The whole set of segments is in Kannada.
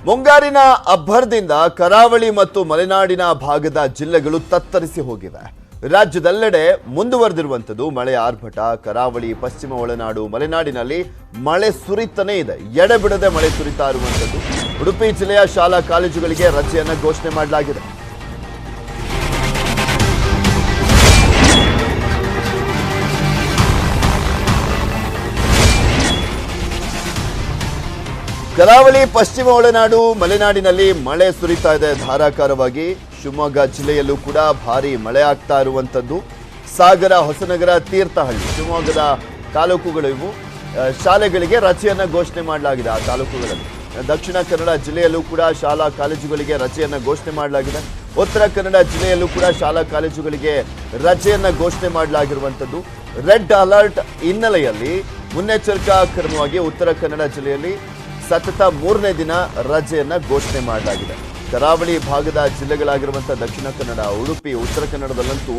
ಮುಂಗಾರಿನ ಅಬ್ಬರದಿಂದ ಕರಾವಳಿ ಮತ್ತು ಮಲೆನಾಡಿನ ಭಾಗದ ಜಿಲ್ಲೆಗಳು ತತ್ತರಿಸಿ ಹೋಗಿವೆ. ರಾಜ್ಯದೆಲ್ಲೆಡೆ ಮುಂದುವರೆದಿರುವಂತದ್ದು ಮಳೆಯ ಆರ್ಭಟ. ಕರಾವಳಿ, ಪಶ್ಚಿಮ ಒಳನಾಡು, ಮಲೆನಾಡಿನಲ್ಲಿ ಮಳೆ ಸುರಿತಾನೇ ಇದೆ. ಎಡೆಬಿಡದೆ ಮಳೆ ಸುರಿತಾ ಇರುವಂತದ್ದು. ಉಡುಪಿ ಜಿಲ್ಲೆಯ ಶಾಲಾ ಕಾಲೇಜುಗಳಿಗೆ ರಜೆಯನ್ನು ಘೋಷಣೆ ಮಾಡಲಾಗಿದೆ. ಕರಾವಳಿ, ಪಶ್ಚಿಮ ಒಳನಾಡು, ಮಲೆನಾಡಿನಲ್ಲಿ ಮಳೆ ಸುರಿತಾ ಇದೆ ಧಾರಾಕಾರವಾಗಿ. ಶಿವಮೊಗ್ಗ ಜಿಲ್ಲೆಯಲ್ಲೂ ಕೂಡ ಭಾರಿ ಮಳೆ ಆಗ್ತಾ ಇರುವಂತದ್ದು. ಸಾಗರ, ಹೊಸನಗರ, ತೀರ್ಥಹಳ್ಳಿ, ಶಿವಮೊಗ್ಗದ ತಾಲೂಕುಗಳು ಇವು. ಶಾಲೆಗಳಿಗೆ ರಜೆಯನ್ನ ಘೋಷಣೆ ಮಾಡಲಾಗಿದೆ. ಆ ತಾಲೂಕುಗಳಲ್ಲಿ ದಕ್ಷಿಣ ಕನ್ನಡ ಜಿಲ್ಲೆಯಲ್ಲೂ ಕೂಡ ಶಾಲಾ ಕಾಲೇಜುಗಳಿಗೆ ರಜೆಯನ್ನ ಘೋಷಣೆ ಮಾಡಲಾಗಿದೆ. ಉತ್ತರ ಕನ್ನಡ ಜಿಲ್ಲೆಯಲ್ಲೂ ಕೂಡ ಶಾಲಾ ಕಾಲೇಜುಗಳಿಗೆ ರಜೆಯನ್ನ ಘೋಷಣೆ ಮಾಡಲಾಗಿರುವಂತದ್ದು. ರೆಡ್ ಅಲರ್ಟ್ ಹಿನ್ನೆಲೆಯಲ್ಲಿ ಮುನ್ನೆಚ್ಚರಿಕಾ ಕ್ರಮವಾಗಿ ಉತ್ತರ ಕನ್ನಡ ಜಿಲ್ಲೆಯಲ್ಲಿ ಸತತ 3ನೇ ದಿನ ರಜೆಯನ್ನ ಘೋಷಣೆ ಮಾಡಲಾಗಿದೆ. ಕರಾವಳಿ ಭಾಗದ ಜಿಲ್ಲೆಗಳಾಗಿರುವಂತಹ ದಕ್ಷಿಣ ಕನ್ನಡ, ಉಡುಪಿ, ಉತ್ತರ ಕನ್ನಡದಲ್ಲಂತೂ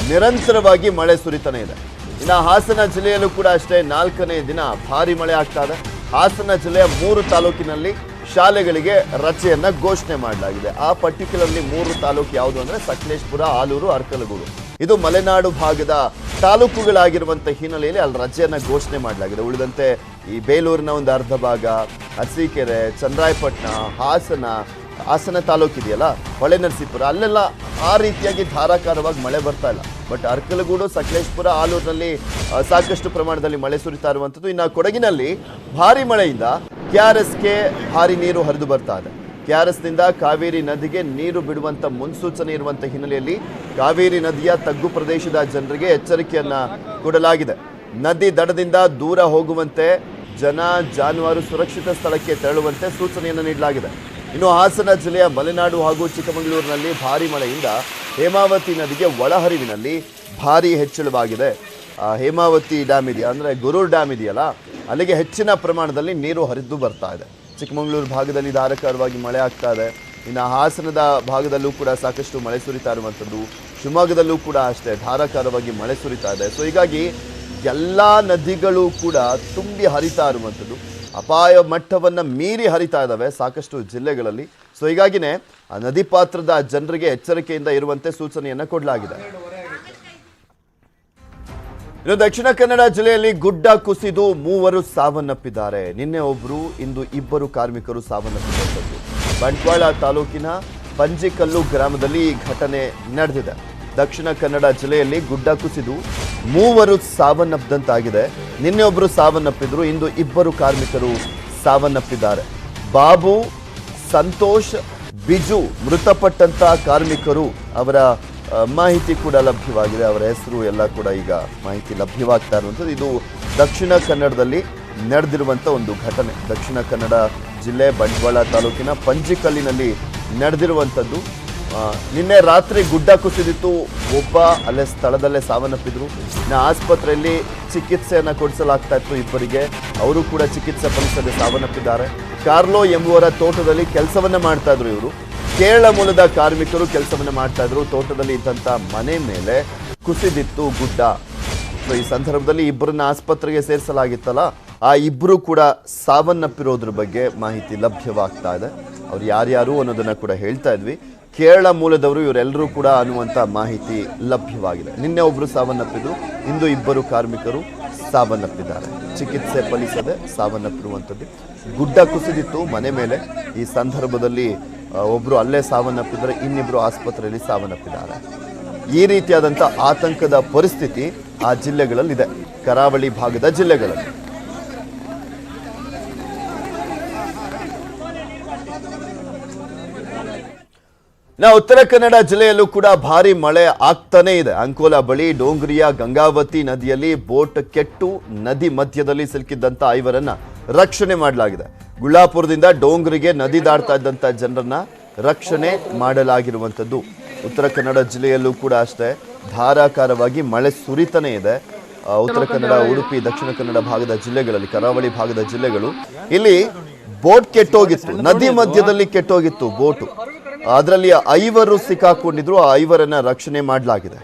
ನಿರಂತರವಾಗಿ ಮಳೆ ಸುರಿತಾನೆ ಇದೆ. ಇನ್ನು ಹಾಸನ ಜಿಲ್ಲೆಯಲ್ಲೂ ಕೂಡ ಅಷ್ಟೇ 4ನೇ ದಿನ ಭಾರಿ ಮಳೆ ಆಗ್ತಾ ಇದೆ. ಹಾಸನ ಜಿಲ್ಲೆಯ 3 ತಾಲೂಕಿನಲ್ಲಿ ಶಾಲೆಗಳಿಗೆ ರಜೆಯನ್ನ ಘೋಷಣೆ ಮಾಡಲಾಗಿದೆ. ಆ ಪರ್ಟಿಕ್ಯುಲರ್ಲಿ 3 ತಾಲೂಕು ಯಾವುದು ಅಂದ್ರೆ ಸಕಲೇಶಪುರ, ಆಲೂರು, ಅರಕಲಗೂಡು. ಇದು ಮಲೆನಾಡು ಭಾಗದ ತಾಲೂಕುಗಳಾಗಿರುವಂತಹ ಹಿನ್ನೆಲೆಯಲ್ಲಿ ಅಲ್ಲಿ ರಜೆಯನ್ನ ಘೋಷಣೆ ಮಾಡಲಾಗಿದೆ. ಉಳಿದಂತೆ ಈ ಬೇಲೂರಿನ ಒಂದು ಅರ್ಧ ಭಾಗ, ಅರಸೀಕೆರೆ, ಚನ್ನರಾಯಪಟ್ಟಣ, ಹಾಸನ ತಾಲೂಕಿದೆಯಲ್ಲ, ಹೊಳೆನರಸೀಪುರ, ಅಲ್ಲೆಲ್ಲ ಆ ರೀತಿಯಾಗಿ ಧಾರಾಕಾರವಾಗಿ ಮಳೆ ಬರ್ತಾ ಇಲ್ಲ. ಬಟ್ ಅರಕಲಗೂಡು, ಸಕಲೇಶಪುರ, ಆಲೂರಿನಲ್ಲಿ ಸಾಕಷ್ಟು ಪ್ರಮಾಣದಲ್ಲಿ ಮಳೆ ಸುರಿತಾ ಇರುವಂಥದ್ದು. ಇನ್ನು ಕೊಡಗಿನಲ್ಲಿ ಭಾರಿ ಮಳೆಯಿಂದ KRSಗೆ ಭಾರಿ ನೀರು ಹರಿದು ಬರ್ತಾ ಇದೆ. KRSನಿಂದ ಕಾವೇರಿ ನದಿಗೆ ನೀರು ಬಿಡುವಂತ ಮುನ್ಸೂಚನೆ ಇರುವಂತ ಹಿನ್ನೆಲೆಯಲ್ಲಿ ಕಾವೇರಿ ನದಿಯ ತಗ್ಗು ಪ್ರದೇಶದ ಜನರಿಗೆ ಎಚ್ಚರಿಕೆಯನ್ನ ಕೊಡಲಾಗಿದೆ. ನದಿ ದಡದಿಂದ ದೂರ ಹೋಗುವಂತೆ, ಜನ ಜಾನುವಾರು ಸುರಕ್ಷಿತ ಸ್ಥಳಕ್ಕೆ ತೆರಳುವಂತೆ ಸೂಚನೆಯನ್ನು ನೀಡಲಾಗಿದೆ. ಇನ್ನು ಹಾಸನ ಜಿಲ್ಲೆಯ ಮಲೆನಾಡು ಹಾಗೂ ಚಿಕ್ಕಮಗಳೂರಿನಲ್ಲಿ ಭಾರಿ ಮಳೆಯಿಂದ ಹೇಮಾವತಿ ನದಿಗೆ ಒಳಹರಿವಿನಲ್ಲಿ ಭಾರಿ ಹೆಚ್ಚಳವಾಗಿದೆ. ಹೇಮಾವತಿ ಡ್ಯಾಮ್ ಇದೆಯಾ ಅಂದರೆ ಗುರೂರ್ ಡ್ಯಾಮ್ ಇದೆಯಲ್ಲ, ಅಲ್ಲಿಗೆ ಹೆಚ್ಚಿನ ಪ್ರಮಾಣದಲ್ಲಿ ನೀರು ಹರಿದು ಬರ್ತಾ ಇದೆ. ಚಿಕ್ಕಮಗಳೂರು ಭಾಗದಲ್ಲಿ ಧಾರಾಕಾರವಾಗಿ ಮಳೆ ಆಗ್ತಾ ಇದೆ. ಇನ್ನು ಹಾಸನದ ಭಾಗದಲ್ಲೂ ಕೂಡ ಸಾಕಷ್ಟು ಮಳೆ ಸುರಿತಾ ಇರುವಂಥದ್ದು. ಶಿವಮೊಗ್ಗದಲ್ಲೂ ಕೂಡ ಅಷ್ಟೇ ಧಾರಾಕಾರವಾಗಿ ಮಳೆ ಸುರಿತಾ ಇದೆ. ಸೊ ಹೀಗಾಗಿ ಎಲ್ಲ ನದಿಗಳು ಕೂಡ ತುಂಬಿ ಹರಿತಾ ಇರುವಂಥದ್ದು. ಅಪಾಯ ಮಟ್ಟವನ್ನು ಮೀರಿ ಹರಿತಾ ಇದ್ದಾವೆ ಸಾಕಷ್ಟು ಜಿಲ್ಲೆಗಳಲ್ಲಿ. ಸೊ ಹೀಗಾಗಿನೇ ಆ ನದಿ ಪಾತ್ರದ ಜನರಿಗೆ ಎಚ್ಚರಿಕೆಯಿಂದ ಇರುವಂತೆ ಸೂಚನೆಯನ್ನು ಕೊಡಲಾಗಿದೆ. ಇನ್ನು ದಕ್ಷಿಣ ಕನ್ನಡ ಜಿಲ್ಲೆಯಲ್ಲಿ ಗುಡ್ಡ ಕುಸಿದು 3 ಸಾವನ್ನಪ್ಪಿದ್ದಾರೆ. ನಿನ್ನೆ ಒಬ್ಬರು, ಇಂದು 2 ಕಾರ್ಮಿಕರು ಸಾವನ್ನಪ್ಪಿರುವಂಥದ್ದು. ಬಂಟ್ವಾಳ ತಾಲೂಕಿನ ಪಂಜಿಕಲ್ಲು ಗ್ರಾಮದಲ್ಲಿ ಈ ಘಟನೆ ನಡೆದಿದೆ. ದಕ್ಷಿಣ ಕನ್ನಡ ಜಿಲ್ಲೆಯಲ್ಲಿ ಗುಡ್ಡ ಕುಸಿದು 3 ಸಾವನ್ನಪ್ಪಿದಂತಾಗಿದೆ. ನಿನ್ನೆ ಒಬ್ಬರು ಸಾವನ್ನಪ್ಪಿದ್ರು, ಇಂದು 2 ಕಾರ್ಮಿಕರು ಸಾವನ್ನಪ್ಪಿದ್ದಾರೆ. ಬಾಬು, ಸಂತೋಷ್, ಬಿಜು ಮೃತಪಟ್ಟಂತ ಕಾರ್ಮಿಕರು. ಅವರ ಮಾಹಿತಿ ಕೂಡ ಲಭ್ಯವಾಗಿದೆ. ಅವರ ಹೆಸರು ಎಲ್ಲ ಕೂಡ ಈಗ ಮಾಹಿತಿ ಲಭ್ಯವಾಗ್ತಾ ಇರುವಂಥದ್ದು. ಇದು ದಕ್ಷಿಣ ಕನ್ನಡದಲ್ಲಿ ನಡೆದಿರುವಂಥ ಒಂದು ಘಟನೆ. ದಕ್ಷಿಣ ಕನ್ನಡ ಜಿಲ್ಲೆ ಬಂಟ್ವಾಳ ತಾಲೂಕಿನ ಪಂಜಿಕಲ್ಲಿನಲ್ಲಿ ನಡೆದಿರುವಂಥದ್ದು. ನಿನ್ನೆ ರಾತ್ರಿ ಗುಡ್ಡ ಕುಸಿದಿತ್ತು. ಒಬ್ಬ ಅಲ್ಲೇ ಸ್ಥಳದಲ್ಲೇ ಸಾವನ್ನಪ್ಪಿದ್ರು. ಇನ್ನು ಆಸ್ಪತ್ರೆಯಲ್ಲಿ ಚಿಕಿತ್ಸೆಯನ್ನು ಕೊಡಿಸಲಾಗ್ತಾ ಇತ್ತು ಇಬ್ಬರಿಗೆ. ಅವರು ಕೂಡ ಚಿಕಿತ್ಸೆ ಫಲಿಸದೆ ಸಾವನ್ನಪ್ಪಿದ್ದಾರೆ. ಕಾರ್ಲೋ ಎಂಬುವರ ತೋಟದಲ್ಲಿ ಕೆಲಸವನ್ನ ಮಾಡ್ತಾ ಇದ್ರು ಇವರು. ಕೇರಳ ಮೂಲದ ಕಾರ್ಮಿಕರು ಕೆಲಸವನ್ನ ಮಾಡ್ತಾ ಇದ್ರು. ತೋಟದಲ್ಲಿ ಇದ್ದಂತ ಮನೆ ಮೇಲೆ ಕುಸಿದಿತ್ತು ಗುಡ್ಡ. ಸೊ ಈ ಸಂದರ್ಭದಲ್ಲಿ 2ರನ್ನ ಆಸ್ಪತ್ರೆಗೆ ಸೇರಿಸಲಾಗಿತ್ತಲ್ಲ, ಆ 2 ಕೂಡ ಸಾವನ್ನಪ್ಪಿರೋದ್ರ ಬಗ್ಗೆ ಮಾಹಿತಿ ಲಭ್ಯವಾಗ್ತಾ ಇದೆ. ಅವ್ರು ಯಾರ್ಯಾರು ಅನ್ನೋದನ್ನ ಕೂಡ ಹೇಳ್ತಾ ಇದ್ವಿ. ಕೇರಳ ಮೂಲದವರು ಇವರೆಲ್ಲರೂ ಕೂಡ ಅನ್ನುವಂಥ ಮಾಹಿತಿ ಲಭ್ಯವಾಗಿದೆ. ನಿನ್ನೆ ಒಬ್ಬರು ಸಾವನ್ನಪ್ಪಿದ್ರು, ಇಂದು 2 ಕಾರ್ಮಿಕರು ಸಾವನ್ನಪ್ಪಿದ್ದಾರೆ. ಚಿಕಿತ್ಸೆ ಫಲಿಸದೆ ಸಾವನ್ನಪ್ಪಿರುವಂಥದ್ದು. ಗುಡ್ಡ ಕುಸಿದಿತ್ತು ಮನೆ ಮೇಲೆ. ಈ ಸಂದರ್ಭದಲ್ಲಿ ಒಬ್ಬರು ಅಲ್ಲೇ ಸಾವನ್ನಪ್ಪಿದ್ದಾರೆ, ಇನ್ನಿಬ್ಬರು ಆಸ್ಪತ್ರೆಯಲ್ಲಿ ಸಾವನ್ನಪ್ಪಿದ್ದಾರೆ. ಈ ರೀತಿಯಾದಂಥ ಆತಂಕದ ಪರಿಸ್ಥಿತಿ ಆ ಜಿಲ್ಲೆಗಳಲ್ಲಿದೆ, ಕರಾವಳಿ ಭಾಗದ ಜಿಲ್ಲೆಗಳಲ್ಲಿ. ಉತ್ತರ ಕನ್ನಡ ಜಿಲ್ಲೆಯಲ್ಲೂ ಕೂಡ ಭಾರಿ ಮಳೆ ಆಗ್ತಾನೇ ಇದೆ. ಅಂಕೋಲಾ ಬಳಿ ಡೋಂಗ್ರಿಯ ಗಂಗಾವತಿ ನದಿಯಲ್ಲಿ ಬೋಟ್ ಕೆಟ್ಟು ನದಿ ಮಧ್ಯದಲ್ಲಿ ಸಿಲುಕಿದ್ದಂತ 5ರನ್ನ ರಕ್ಷಣೆ ಮಾಡಲಾಗಿದೆ. ಗುಳ್ಳಾಪುರದಿಂದ ಡೋಂಗ್ರಿಗೆ ನದಿ ದಾಡ್ತಾ ಇದ್ದಂತ ಜನರನ್ನ ರಕ್ಷಣೆ ಮಾಡಲಾಗಿರುವಂಥದ್ದು. ಉತ್ತರ ಕನ್ನಡ ಜಿಲ್ಲೆಯಲ್ಲೂ ಕೂಡ ಅಷ್ಟೇ ಧಾರಾಕಾರವಾಗಿ ಮಳೆ ಸುರಿತಾನೇ ಇದೆ. ಉತ್ತರ ಕನ್ನಡ, ಉಡುಪಿ, ದಕ್ಷಿಣ ಕನ್ನಡ ಭಾಗದ ಜಿಲ್ಲೆಗಳಲ್ಲಿ, ಕರಾವಳಿ ಭಾಗದ ಜಿಲ್ಲೆಗಳು, ಇಲ್ಲಿ ಬೋಟ್ ಕೆಟ್ಟೋಗಿತ್ತು. ನದಿ ಮಧ್ಯದಲ್ಲಿ ಕೆಟ್ಟೋಗಿತ್ತು ಬೋಟು. ಅದರಲ್ಲಿ 5 ಸಿಕ್ಕಾಕೊಂಡಿದ್ರು. ಆ 5ರನ್ನ ರಕ್ಷಣೆ ಮಾಡಲಾಗಿದೆ.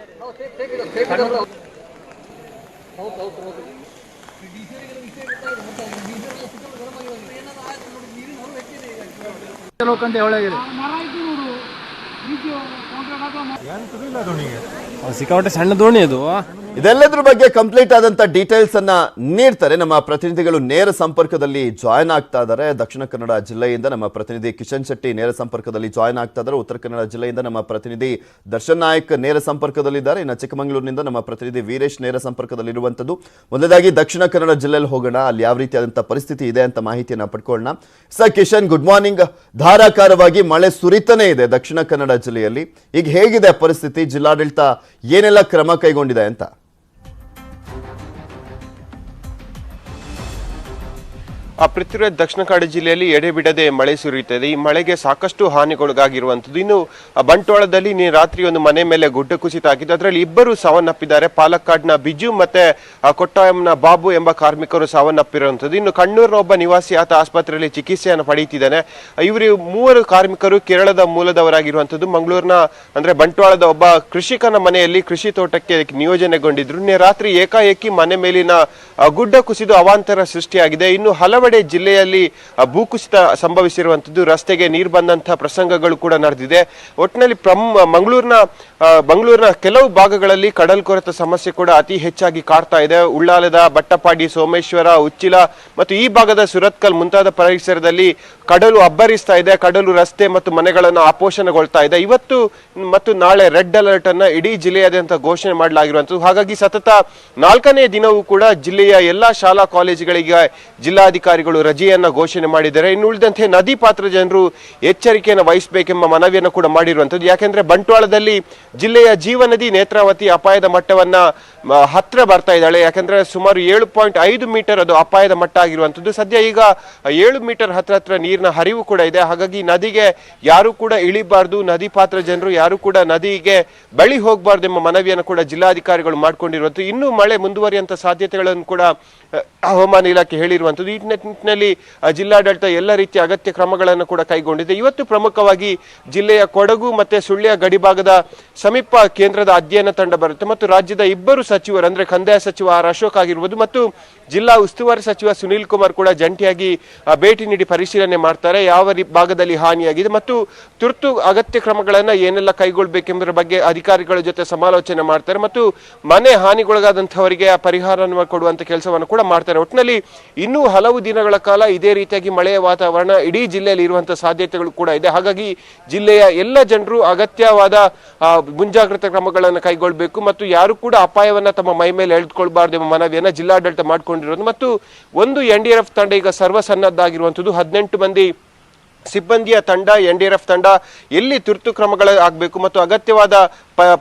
ಸಿಕ್ಕಾಪಟ್ಟೆ ಸಣ್ಣ ದೋಣಿ ಅದು. ಇದೆಲ್ಲದ್ರ ಬಗ್ಗೆ ಕಂಪ್ಲೀಟ್ ಆದಂತ ಡೀಟೇಲ್ಸ್ ಅನ್ನ ನೀಡ್ತಾರೆ ನಮ್ಮ ಪ್ರತಿನಿಧಿಗಳು ನೇರ ಸಂಪರ್ಕದಲ್ಲಿ ಜಾಯ್ನ್ ಆಗ್ತಾ ಇದ್ದಾರೆ. ದಕ್ಷಿಣ ಕನ್ನಡ ಜಿಲ್ಲೆಯಿಂದ ನಮ್ಮ ಪ್ರತಿನಿಧಿ ಕಿಶನ್ ಶೆಟ್ಟಿ ನೇರ ಸಂಪರ್ಕದಲ್ಲಿ ಜಾಯ್ನ್ ಆಗ್ತಾ ಇದ್ದಾರೆ. ಉತ್ತರ ಕನ್ನಡ ಜಿಲ್ಲೆಯಿಂದ ನಮ್ಮ ಪ್ರತಿನಿಧಿ ದರ್ಶನ್ ನಾಯಕ್ ನೇರ ಸಂಪರ್ಕದಲ್ಲಿದ್ದಾರೆ. ಇನ್ನು ಚಿಕ್ಕಮಗಳೂರಿನಿಂದ ನಮ್ಮ ಪ್ರತಿನಿಧಿ ವೀರೇಶ್ ನೇರ ಸಂಪರ್ಕದಲ್ಲಿರುವಂತದ್ದು. ಮೊದಲಾಗಿ ದಕ್ಷಿಣ ಕನ್ನಡ ಜಿಲ್ಲೆಯಲ್ಲಿ ಹೋಗೋಣ, ಅಲ್ಲಿ ಯಾವ ರೀತಿಯಾದಂತಹ ಪರಿಸ್ಥಿತಿ ಇದೆ ಅಂತ ಮಾಹಿತಿಯನ್ನ ಪಡ್ಕೊಳ್ಳೋಣ. Sir Kishan, good morning. ಧಾರಾಕಾರವಾಗಿ ಮಳೆ ಸುರಿತಾನೇ ಇದೆ ದಕ್ಷಿಣ ಕನ್ನಡ ಜಿಲ್ಲೆಯಲ್ಲಿ. ಈಗ ಹೇಗಿದೆ ಪರಿಸ್ಥಿತಿ? ಜಿಲ್ಲಾಡಳಿತ ಏನೆಲ್ಲ ಕ್ರಮ ಕೈಗೊಂಡಿದೆ ಅಂತ? ಪೃಥ್ವಿರಾಜ್, ದಕ್ಷಿಣ ಕನ್ನಡ ಜಿಲ್ಲೆಯಲ್ಲಿ ಎಡೆಬಿಡದೆ ಮಳೆ ಸುರಿಯುತ್ತದೆ. ಈ ಮಳೆಗೆ ಸಾಕಷ್ಟು ಹಾನಿಗೊಳಗಾಗಿರುವಂಥದ್ದು. ಇನ್ನು ಬಂಟ್ವಾಳದಲ್ಲಿ ರಾತ್ರಿ ಒಂದು ಮನೆ ಮೇಲೆ ಗುಡ್ಡ ಕುಸಿತ ಆಗಿದ್ದು, ಅದರಲ್ಲಿ ಇಬ್ಬರು ಸಾವನ್ನಪ್ಪಿದ್ದಾರೆ. ಪಾಲಕ್ಕಾಡ್ನ ಬಿಜು ಮತ್ತೆ ಕೊಟ್ಟಾಯಂನ ಬಾಬು ಎಂಬ ಕಾರ್ಮಿಕರು ಸಾವನ್ನಪ್ಪಿರುವಂಥದ್ದು. ಇನ್ನು ಕಣ್ಣೂರಿನ ಒಬ್ಬ ನಿವಾಸಿ, ಆತ ಆಸ್ಪತ್ರೆಯಲ್ಲಿ ಚಿಕಿತ್ಸೆಯನ್ನು ಪಡೆಯುತ್ತಿದ್ದಾನೆ. ಇವರು ಮೂವರು ಕಾರ್ಮಿಕರು ಕೇರಳದ ಮೂಲದವರಾಗಿರುವಂಥದ್ದು. ಮಂಗಳೂರಿನ ಅಂದ್ರೆ ಬಂಟ್ವಾಳದ ಒಬ್ಬ ಕೃಷಿಕನ ಮನೆಯಲ್ಲಿ ಕೃಷಿ ತೋಟಕ್ಕೆ ನಿಯೋಜನೆಗೊಂಡಿದ್ರು. ರಾತ್ರಿ ಏಕಾಏಕಿ ಮನೆ ಮೇಲಿನ ಗುಡ್ಡ ಕುಸಿದು ಅವಾಂತರ ಸೃಷ್ಟಿಯಾಗಿದೆ. ಇನ್ನು ಹಲವೆಡೆ ಜಿಲ್ಲೆಯಲ್ಲಿ ಭೂಕುಸಿತ ಸಂಭವಿಸಿರುವಂತದ್ದು, ರಸ್ತೆಗೆ ನೀರು ಬಂದಂತಹ ಪ್ರಸಂಗಗಳು ಕೂಡ ನಡೆದಿದೆ. ಒಟ್ಟಿನಲ್ಲಿ ಮಂಗಳೂರಿನ ಕೆಲವು ಭಾಗಗಳಲ್ಲಿ ಕಡಲ್ಕೊರೆತ ಸಮಸ್ಯೆ ಕೂಡ ಅತಿ ಹೆಚ್ಚಾಗಿ ಕಾಡ್ತಾ ಇದೆ. ಉಳ್ಳಾಲದ ಬಟ್ಟಪಾಡಿ, ಸೋಮೇಶ್ವರ, ಉಚ್ಚಿಲ ಮತ್ತು ಈ ಭಾಗದ ಸುರತ್ಕಲ್ ಮುಂತಾದ ಪರಿಸರದಲ್ಲಿ ಕಡಲು ಅಬ್ಬರಿಸ್ತಾ ಇದೆ. ಕಡಲು ರಸ್ತೆ ಮತ್ತು ಮನೆಗಳನ್ನು ಆಪೋಷಣಗೊಳ್ತಾ ಇದೆ. ಇವತ್ತು ಮತ್ತು ನಾಳೆ ರೆಡ್ ಅಲರ್ಟ್ ಅನ್ನ ಇಡೀ ಜಿಲ್ಲೆಯಾದ್ಯಂತ ಘೋಷಣೆ ಮಾಡಲಾಗಿರುವಂತದ್ದು. ಹಾಗಾಗಿ ಸತತ 4ನೇ ದಿನವೂ ಕೂಡ ಜಿಲ್ಲೆಯ ಎಲ್ಲಾ ಶಾಲಾ ಕಾಲೇಜುಗಳಿಗೆ ಜಿಲ್ಲಾಧಿಕಾರಿಗಳು ರಜೆಯನ್ನ ಘೋಷಣೆ ಮಾಡಿದ್ದಾರೆ. ಇನ್ನು ಉಳಿದಂತೆ ನದಿ ಪಾತ್ರ ಜನರು ಎಚ್ಚರಿಕೆಯನ್ನು ವಹಿಸಬೇಕೆಂಬ ಮನವಿಯನ್ನು ಕೂಡ ಮಾಡಿರುವಂತದ್ದು. ಯಾಕೆಂದ್ರೆ ಬಂಟ್ವಾಳದಲ್ಲಿ ಜಿಲ್ಲೆಯ ಜೀವನದಿ ನೇತ್ರಾವತಿ ಅಪಾಯದ ಮಟ್ಟವನ್ನ ಹತ್ರ ಬರ್ತಾ ಇದ್ದಾಳೆ. ಯಾಕಂದ್ರೆ ಸುಮಾರು 7.5 ಮೀಟರ್ ಅದು ಅಪಾಯದ ಮಟ್ಟ ಆಗಿರುವಂತದ್ದು. ಸದ್ಯ ಈಗ 7 ಮೀಟರ್ ಹತ್ರ ನೀರಿನ ಹರಿವು ಕೂಡ ಇದೆ. ಹಾಗಾಗಿ ನದಿಗೆ ಯಾರು ಕೂಡ ಇಳಿಬಾರ್ದು, ನದಿ ಪಾತ್ರ ಜನರು ಯಾರು ಕೂಡ ನದಿಗೆ ಬಳಿ ಹೋಗಬಾರ್ದು ಎಂಬ ಮನವಿಯನ್ನು ಕೂಡ ಜಿಲ್ಲಾಧಿಕಾರಿಗಳು ಮಾಡಿಕೊಂಡಿರುವಂತದ್ದು. ಇನ್ನೂ ಮಳೆ ಮುಂದುವರಿಯುವಂತ ಸಾಧ್ಯತೆಗಳನ್ನು ಕೂಡ ಹವಾಮಾನ ಇಲಾಖೆ ಹೇಳಿರುವಂತದ್ದು. ಈ ನಿಟ್ಟಿನಲ್ಲಿ ಜಿಲ್ಲಾಡಳಿತ ಎಲ್ಲ ರೀತಿಯ ಅಗತ್ಯ ಕ್ರಮಗಳನ್ನು ಕೂಡ ಕೈಗೊಂಡಿದೆ. ಇವತ್ತು ಪ್ರಮುಖವಾಗಿ ಜಿಲ್ಲೆಯ ಕೊಡಗು ಮತ್ತೆ ಸುಳ್ಯ ಗಡಿಭಾಗದ ಸಮೀಪ ಕೇಂದ್ರದ ಅಧ್ಯಯನ ತಂಡ ಬರುತ್ತೆ ಮತ್ತು ರಾಜ್ಯದ ಇಬ್ಬರು ಸಚಿವರು ಅಂದ್ರೆ ಕಂದಾಯ ಸಚಿವ ಆರ್ ಅಶೋಕ್ ಆಗಿರ್ಬೋದು ಮತ್ತು ಜಿಲ್ಲಾ ಉಸ್ತುವಾರಿ ಸಚಿವ ಸುನೀಲ್ ಕುಮಾರ್ ಕೂಡ ಜಂಟಿಯಾಗಿ ಭೇಟಿ ನೀಡಿ ಪರಿಶೀಲನೆ ಮಾಡ್ತಾರೆ. ಯಾವ ಭಾಗದಲ್ಲಿ ಹಾನಿಯಾಗಿದೆ ಮತ್ತು ತುರ್ತು ಅಗತ್ಯ ಕ್ರಮಗಳನ್ನ ಏನೆಲ್ಲ ಕೈಗೊಳ್ಳಬೇಕೆಂಬುದರ ಬಗ್ಗೆ ಅಧಿಕಾರಿಗಳ ಜೊತೆ ಸಮಾಲೋಚನೆ ಮಾಡ್ತಾರೆ ಮತ್ತು ಮನೆ ಹಾನಿಗೊಳಗಾದಂತವರಿಗೆ ಪರಿಹಾರವನ್ನು ಕೊಡುವಂತ ಕೆಲಸವನ್ನು ಕೂಡ ಮಾಡ್ತಾರೆ. ಒಟ್ಟಿನಲ್ಲಿ ಇನ್ನೂ ಹಲವು ದಿನಗಳ ಕಾಲ ಇದೇ ರೀತಿಯಾಗಿ ಮಳೆಯ ವಾತಾವರಣ ಇಡೀ ಜಿಲ್ಲೆಯಲ್ಲಿ ಇರುವಂತಹ ಸಾಧ್ಯತೆಗಳು ಕೂಡ ಇದೆ. ಹಾಗಾಗಿ ಜಿಲ್ಲೆಯ ಎಲ್ಲ ಜನರು ಅಗತ್ಯವಾದ ಮುಂಜಾಗ್ರತಾ ಕ್ರಮಗಳನ್ನು ಕೈಗೊಳ್ಳಬೇಕು ಮತ್ತು ಯಾರು ಕೂಡ ಅಪಾಯವನ್ನ ತಮ್ಮ ಮೈ ಮೇಲೆ ಎಳೆದುಕೊಳ್ಬಾರ್ದು ಎಂಬ ಮನವಿಯನ್ನ ಜಿಲ್ಲಾಡಳಿತ ಮಾಡಿಕೊಂಡಿರೋದು. ಮತ್ತು ಒಂದು NDRF ತಂಡ ಈಗ ಸರ್ವಸನ್ನದ್ಧಾಗಿರುವಂತದ್ದು. 18 ಮಂದಿ ಸಿಬ್ಬಂದಿಯ ತಂಡ, NDRF ತಂಡ ಎಲ್ಲಿ ತುರ್ತು ಕ್ರಮಗಳು ಆಗಬೇಕು ಮತ್ತು ಅಗತ್ಯವಾದ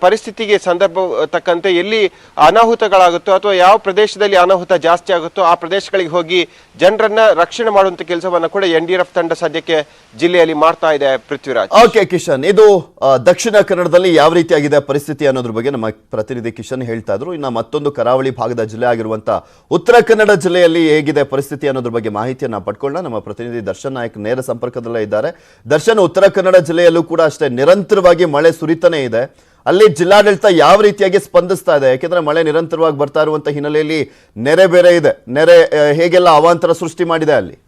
ಪರಿಸ್ಥಿತಿಗೆ ಸಂದರ್ಭ ತಕ್ಕಂತೆ ಎಲ್ಲಿ ಅನಾಹುತಗಳಾಗುತ್ತೋ ಅಥವಾ ಯಾವ ಪ್ರದೇಶದಲ್ಲಿ ಅನಾಹುತ ಜಾಸ್ತಿ ಆಗುತ್ತೋ ಆ ಪ್ರದೇಶಗಳಿಗೆ ಹೋಗಿ ಜನರನ್ನ ರಕ್ಷಣೆ ಮಾಡುವಂತ ಕೆಲಸವನ್ನ ಕೂಡ NDRF ತಂಡ ಸದ್ಯಕ್ಕೆ ಜಿಲ್ಲೆಯಲ್ಲಿ ಮಾಡ್ತಾ ಇದೆ. ಪೃಥ್ವಿರಾಜ್. ಓಕೆ ಕಿಶನ್, ಇದು ದಕ್ಷಿಣ ಕನ್ನಡದಲ್ಲಿ ಯಾವ ರೀತಿಯಾಗಿದೆ ಪರಿಸ್ಥಿತಿ ಅನ್ನೋದ್ರ ಬಗ್ಗೆ ನಮ್ಮ ಪ್ರತಿನಿಧಿ ಕಿಶನ್ ಹೇಳ್ತಾ ಇದ್ರು. ಇನ್ನು ಮತ್ತೊಂದು ಕರಾವಳಿ ಭಾಗದ ಜಿಲ್ಲೆ ಆಗಿರುವಂತ ಉತ್ತರ ಕನ್ನಡ ಜಿಲ್ಲೆಯಲ್ಲಿ ಹೇಗಿದೆ ಪರಿಸ್ಥಿತಿ ಅನ್ನೋದ್ರ ಬಗ್ಗೆ ಮಾಹಿತಿಯನ್ನ ಪಡ್ಕೊಳ್ಳೋಣ. ನಮ್ಮ ಪ್ರತಿನಿಧಿ ದರ್ಶನ್ ನಾಯಕ್ ನೇರ ಸಂಪರ್ಕದಲ್ಲೇ ಇದ್ದಾರೆ. ದರ್ಶನ್, ಉತ್ತರ ಕನ್ನಡ ಜಿಲ್ಲೆಯಲ್ಲೂ ಕೂಡ ಅಷ್ಟೇ ನಿರಂತರವಾಗಿ ಮಳೆ ಸುರಿತಾನೆ ಇದೆ. ಅಲ್ಲಿ ಜಿಲ್ಲಾಡಳಿತ ಯಾವ ರೀತಿಯಾಗಿ ಸ್ಪಂದಿಸ್ತಾ ಇದೆ? ಯಾಕೆಂದ್ರೆ ಮಳೆ ನಿರಂತರವಾಗಿ ಬರ್ತಾ ಇರುವಂತ ಹಿನ್ನೆಲೆಯಲ್ಲಿ ನೆರೆ ಬೇರೆ ಇದೆ. ನೆರೆ ಹೇಗೆಲ್ಲ ಅವಾಂತರ ಸೃಷ್ಟಿ ಮಾಡಿದೆ ಅಲ್ಲಿ?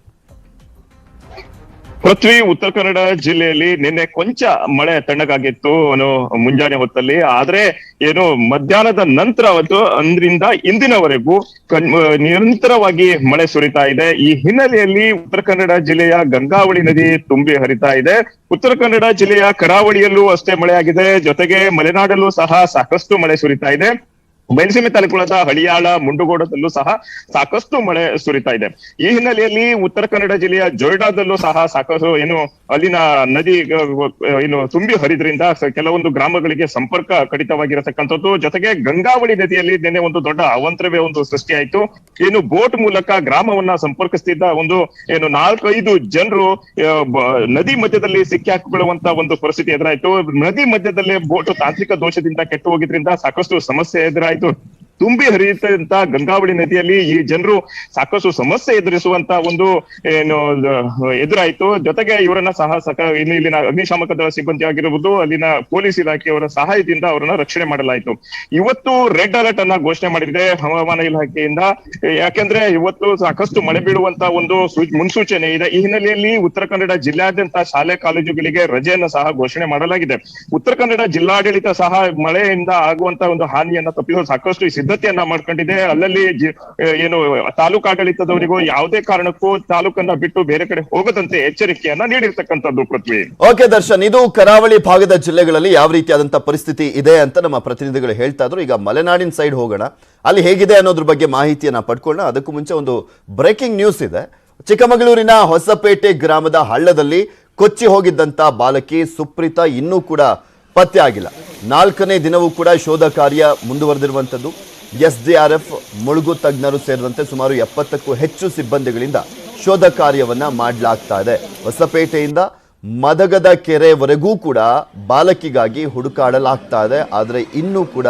ಪೃಥ್ವಿ, ಉತ್ತರ ಕನ್ನಡ ಜಿಲ್ಲೆಯಲ್ಲಿ ನಿನ್ನೆ ಕೊಂಚ ಮಳೆ ತಣ್ಣಗಾಗಿತ್ತು ಮುಂಜಾನೆ ಹೊತ್ತಲ್ಲಿ. ಆದ್ರೆ ಏನು ಮಧ್ಯಾಹ್ನದ ನಂತರ ಅಂದ್ರಿಂದ ಇಂದಿನವರೆಗೂ ನಿರಂತರವಾಗಿ ಮಳೆ ಸುರಿತಾ ಇದೆ. ಈ ಹಿನ್ನೆಲೆಯಲ್ಲಿ ಉತ್ತರ ಕನ್ನಡ ಜಿಲ್ಲೆಯ ಗಂಗಾವಳಿ ನದಿ ತುಂಬಿ ಹರಿತಾ ಇದೆ. ಉತ್ತರ ಕನ್ನಡ ಜಿಲ್ಲೆಯ ಕರಾವಳಿಯಲ್ಲೂ ಅಷ್ಟೇ ಮಳೆ ಆಗಿದೆ. ಜೊತೆಗೆ ಮಲೆನಾಡಲ್ಲೂ ಸಹ ಸಾಕಷ್ಟು ಮಳೆ ಸುರಿತಾ ಇದೆ. ಬಯಲುಸೀಮೆ ತಾಲೂಕುಗಳಾದ ಹಳಿಯಾಳ, ಮುಂಡಗೋಡದಲ್ಲೂ ಸಹ ಸಾಕಷ್ಟು ಮಳೆ ಸುರಿತಾ ಇದೆ. ಈ ಹಿನ್ನೆಲೆಯಲ್ಲಿ ಉತ್ತರ ಕನ್ನಡ ಜಿಲ್ಲೆಯ ಜೊಯ್ಡಾದಲ್ಲೂ ಸಹ ಸಾಕಷ್ಟು ಅಲ್ಲಿನ ನದಿ ತುಂಬಿ ಹರಿದ್ರಿಂದ ಕೆಲವೊಂದು ಗ್ರಾಮಗಳಿಗೆ ಸಂಪರ್ಕ ಕಡಿತವಾಗಿರತಕ್ಕಂಥದ್ದು. ಜೊತೆಗೆ ಗಂಗಾವಳಿ ನದಿಯಲ್ಲಿ ನಿನ್ನೆ ಒಂದು ದೊಡ್ಡ ಅವಾಂತರವೇ ಸೃಷ್ಟಿಯಾಯಿತು. ಬೋಟ್ ಮೂಲಕ ಗ್ರಾಮವನ್ನ ಸಂಪರ್ಕಿಸ್ತಿದ್ದ 4-5 ಜನರು ನದಿ ಮಧ್ಯದಲ್ಲಿ ಸಿಕ್ಕಿ ಹಾಕಿಕೊಳ್ಳುವಂತ ಒಂದು ಪರಿಸ್ಥಿತಿ ಎದುರಾಯಿತು. ನದಿ ಮಧ್ಯದಲ್ಲೇ ಬೋಟ್ ತಾಂತ್ರಿಕ ದೋಷದಿಂದ ಕೆಟ್ಟು ಹೋಗಿದ್ರಿಂದ ಸಾಕಷ್ಟು ಸಮಸ್ಯೆ ಎದುರಾಯಿತು. ತುಂಬಿ ಹರಿಯುತ್ತಂತ ಗಂಗಾವಳಿ ನದಿಯಲ್ಲಿ ಈ ಜನರು ಸಾಕಷ್ಟು ಸಮಸ್ಯೆ ಎದುರಿಸುವಂತ ಒಂದು ಏನು ಎದುರಾಯ್ತು. ಜೊತೆಗೆ ಇವರನ್ನ ಇಲ್ಲಿನ ಅಗ್ನಿಶಾಮಕ ದಳ ಸಿಬ್ಬಂದಿ ಆಗಿರುವುದು, ಅಲ್ಲಿನ ಪೊಲೀಸ್ ಇಲಾಖೆಯವರ ಸಹಾಯದಿಂದ ಅವರನ್ನ ರಕ್ಷಣೆ ಮಾಡಲಾಯಿತು. ಇವತ್ತು ರೆಡ್ ಅಲರ್ಟ್ ಅನ್ನ ಘೋಷಣೆ ಮಾಡಿದೆ ಹವಾಮಾನ ಇಲಾಖೆಯಿಂದ. ಯಾಕೆಂದ್ರೆ ಇವತ್ತು ಸಾಕಷ್ಟು ಮಳೆ ಬೀಳುವಂತ ಒಂದು ಮುನ್ಸೂಚನೆ ಇದೆ. ಈ ಹಿನ್ನೆಲೆಯಲ್ಲಿ ಉತ್ತರ ಕನ್ನಡ ಜಿಲ್ಲೆಯಾದ್ಯಂತ ಶಾಲೆ ಕಾಲೇಜುಗಳಿಗೆ ರಜೆಯನ್ನು ಸಹ ಘೋಷಣೆ ಮಾಡಲಾಗಿದೆ. ಉತ್ತರ ಕನ್ನಡ ಜಿಲ್ಲಾಡಳಿತ ಸಹ ಮಳೆಯಿಂದ ಆಗುವಂತ ಒಂದು ಹಾನಿಯನ್ನ ತಪ್ಪಿಸಲು ಸಾಕಷ್ಟು ಸಿದ್ಧತೆಯನ್ನ ಮಾಡ್ಕೊಂಡಿದೆ. ಅಲ್ಲಲ್ಲಿ ಏನು ತಾಲೂಕಾಡಳಿತದವರಿಗೂ ಯಾವುದೇ ಕಾರಣಕ್ಕೂ ತಾಲೂಕನ್ನ ಬಿಟ್ಟು ಬೇರೆ ಕಡೆ ಹೋಗದಂತೆ ಎಚ್ಚರಿಕೆಯನ್ನ ನೀಡಿರ್ತಕ್ಕಂಥದ್ದು. ಪೃಥ್ವಿ. ಓಕೆ ದರ್ಶನ್, ಇದು ಕರಾವಳಿ ಭಾಗದ ಜಿಲ್ಲೆಗಳಲ್ಲಿ ಯಾವ ರೀತಿಯಾದಂತಹ ಪರಿಸ್ಥಿತಿ ಇದೆ ಅಂತ ನಮ್ಮ ಪ್ರತಿನಿಧಿಗಳು ಹೇಳ್ತಾ ಇದ್ರು. ಈಗ ಮಲೆನಾಡಿನ ಸೈಡ್ ಹೋಗೋಣ, ಅಲ್ಲಿ ಹೇಗಿದೆ ಅನ್ನೋದ್ರ ಬಗ್ಗೆ ಮಾಹಿತಿಯನ್ನ ಪಡ್ಕೊಳ್ಳೋಣ. ಅದಕ್ಕೂ ಮುಂಚೆ ಒಂದು ಬ್ರೇಕಿಂಗ್ ನ್ಯೂಸ್ ಇದೆ. ಚಿಕ್ಕಮಗಳೂರಿನ ಹೊಸಪೇಟೆ ಗ್ರಾಮದ ಹಳ್ಳದಲ್ಲಿ ಕೊಚ್ಚಿ ಹೋಗಿದ್ದಂತ ಬಾಲಕಿ ಸುಪ್ರೀತಾ ಇನ್ನೂ ಕೂಡ ಪತ್ತೆ ಆಗಿಲ್ಲ. 4ನೇ ದಿನವೂ ಕೂಡ ಶೋಧ ಕಾರ್ಯ ಮುಂದುವರೆದಿರುವಂತದ್ದು. SDRF, ಮುಳುಗು ತಜ್ಞರು ಸೇರಿದಂತೆ ಸುಮಾರು 70ಕ್ಕೂ ಹೆಚ್ಚು ಸಿಬ್ಬಂದಿಗಳಿಂದ ಶೋಧ ಕಾರ್ಯವನ್ನ ಮಾಡಲಾಗ್ತಾ ಇದೆ. ಹೊಸಪೇಟೆಯಿಂದ ಮದಗದ ಕೆರೆವರೆಗೂ ಕೂಡ ಬಾಲಕಿಗಾಗಿ ಹುಡುಕಾಡಲಾಗ್ತಾ ಇದೆ, ಆದರೆ ಇನ್ನೂ ಕೂಡ